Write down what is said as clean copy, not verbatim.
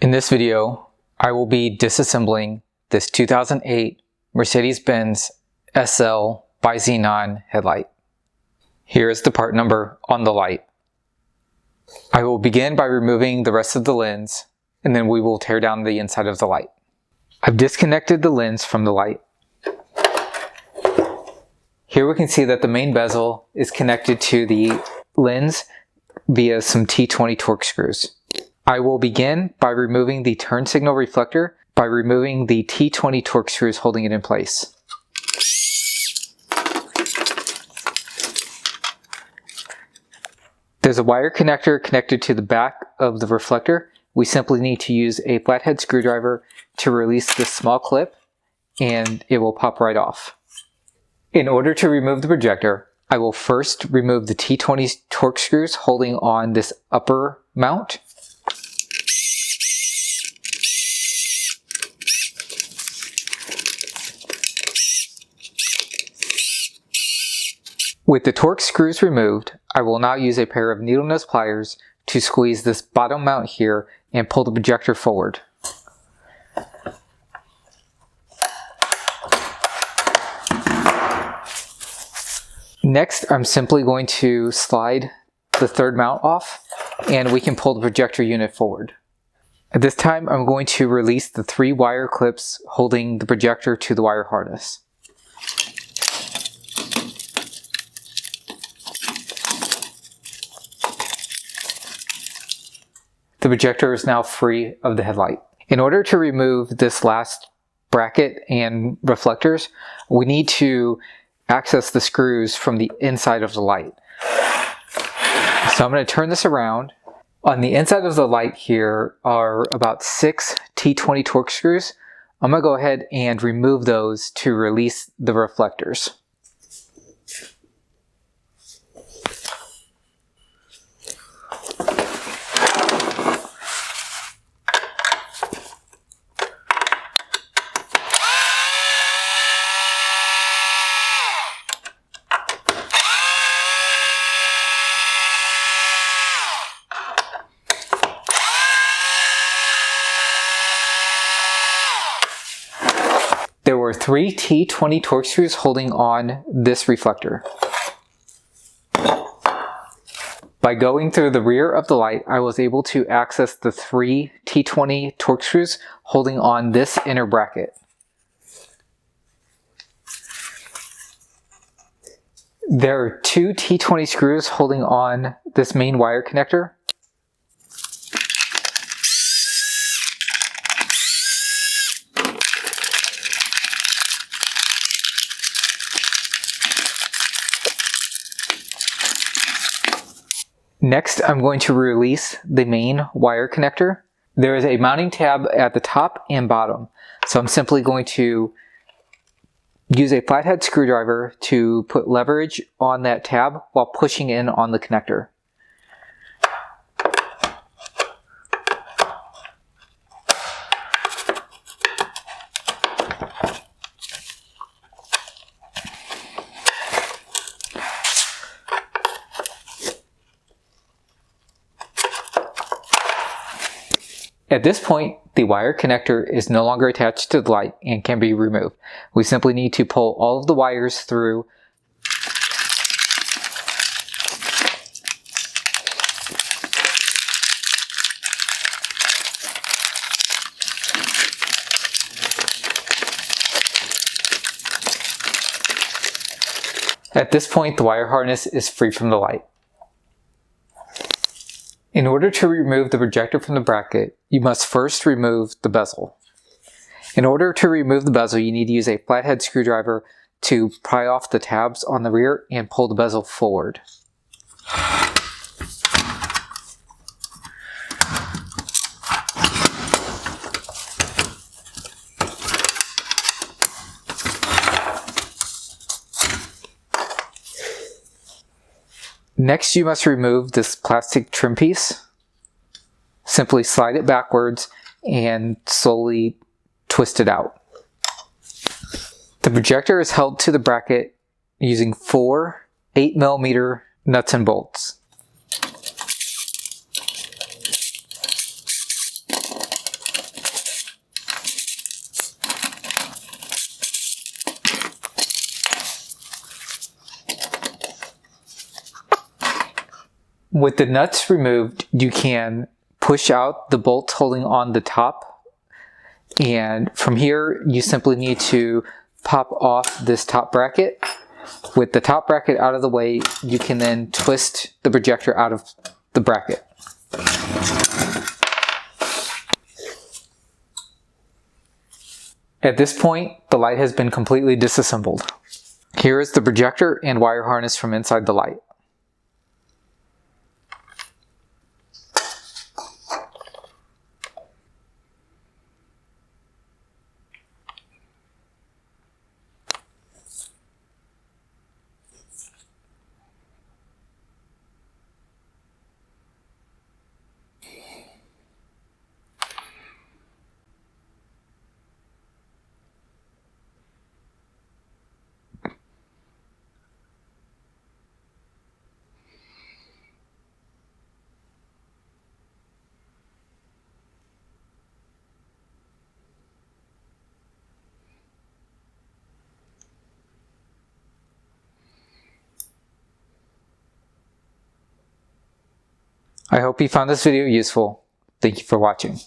In this video, I will be disassembling this 2008 Mercedes Benz SL Bi-Xenon headlight. Here is the part number on the light. I will begin by removing the rest of the lens, and then we will tear down the inside of the light. I've disconnected the lens from the light. Here we can see that the main bezel is connected to the lens via some T20 Torx screws. I will begin by removing the turn signal reflector by removing the T20 Torx screws holding it in place. There's a wire connector connected to the back of the reflector. We simply need to use a flathead screwdriver to release this small clip, and it will pop right off. In order to remove the projector, I will first remove the T20 Torx screws holding on this upper mount. With the Torx screws removed, I will now use a pair of needle nose pliers to squeeze this bottom mount here and pull the projector forward. Next, I'm simply going to slide the third mount off, and we can pull the projector unit forward. At this time, I'm going to release the 3 wire clips holding the projector to the wire harness. The projector is now free of the headlight. In order to remove this last bracket and reflectors, we need to access the screws from the inside of the light. So I'm going to turn this around. On the inside of the light here are about 6 T20 Torx screws. I'm going to go ahead and remove those to release the reflectors. There were 3 T20 Torx screws holding on this reflector. By going through the rear of the light, I was able to access the 3 T20 Torx screws holding on this inner bracket. There are 2 T20 screws holding on this main wire connector. Next, I'm going to release the main wire connector. There is a mounting tab at the top and bottom, so I'm simply going to use a flathead screwdriver to put leverage on that tab while pushing in on the connector. At this point, the wire connector is no longer attached to the light and can be removed. We simply need to pull all of the wires through. At this point, the wire harness is free from the light. In order to remove the projector from the bracket, you must first remove the bezel. In order to remove the bezel, you need to use a flathead screwdriver to pry off the tabs on the rear and pull the bezel forward. Next, you must remove this plastic trim piece. Simply slide it backwards and slowly twist it out. The projector is held to the bracket using 4 8mm nuts and bolts. With the nuts removed, you can push out the bolts holding on the top, and from here you simply need to pop off this top bracket. With the top bracket out of the way, you can then twist the projector out of the bracket. At this point, the light has been completely disassembled. Here is the projector and wire harness from inside the light. I hope you found this video useful. Thank you for watching.